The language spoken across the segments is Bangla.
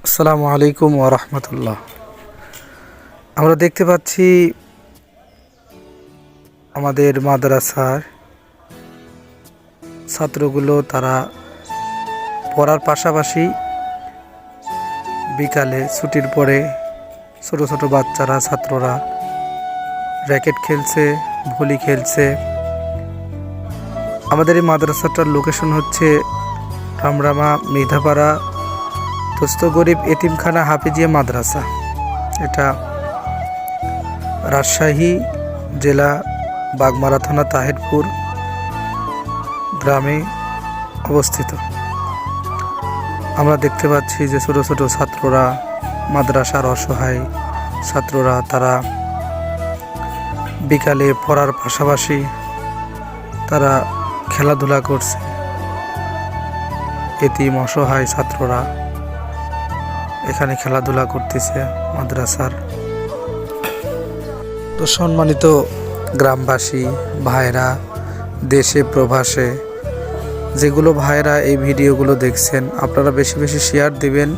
আসসালামু আলাইকুম ওয়া রাহমাতুল্লাহ। আমরা দেখতে পাচ্ছি আমাদের মাদ্রাসার ছাত্রগুলো তারা পড়ার পাশাপাশি বিকালে ছুটির পরে ছোট ছোট বাচ্চারা ছাত্ররা র্যাকেট খেলছে, ভলি খেলছে। আমাদের এই মাদ্রাসাটার লোকেশন হচ্ছে রামরামা মৃধাপাড়া দোস্ত গরিব এতিমখানা হাফিজিয়া মাদ্রাসা। এটা রাজশাহী জেলা বাগমারা থানা তাহিরপুর গ্রামে অবস্থিত। আমরা দেখতে পাচ্ছি যে ছোট ছোট ছাত্ররা, মাদ্রাসার অসহায় ছাত্ররা, তারা বিকালে পড়ার পাশাপাশি তারা খেলাধুলা করছে। এতিম অসহায় ছাত্ররা এখানে খেলাধুলা করতেছে মাদ্রাসার। তো সম্মানিত গ্রামবাসী ভাইরা, দেশে প্রবাসে যেগুলো ভাইরা এই ভিডিওগুলো দেখছেন, আপনারা বেশি বেশি শেয়ার দিবেন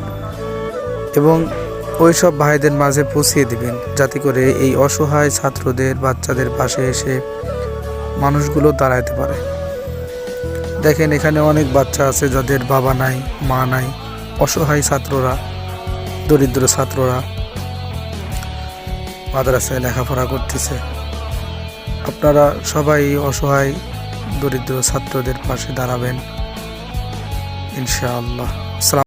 এবং ওই সব ভাইদের মাঝে পৌঁছিয়ে দিবেন, যাতে করে এই অসহায় ছাত্রদের, বাচ্চাদের পাশে এসে মানুষগুলো দাঁড়াতে পারে। দেখেন, এখানে অনেক বাচ্চা আছে যাদের বাবা নাই, মা নাই, অসহায় ছাত্ররা, দরিদ্র ছাত্ররা মাদ্রাসায় লেখাপড়া করতেছে। আপনারা সবাই অসহায় দরিদ্র ছাত্রদের পাশে দাঁড়াবেন ইনশাআল্লাহ।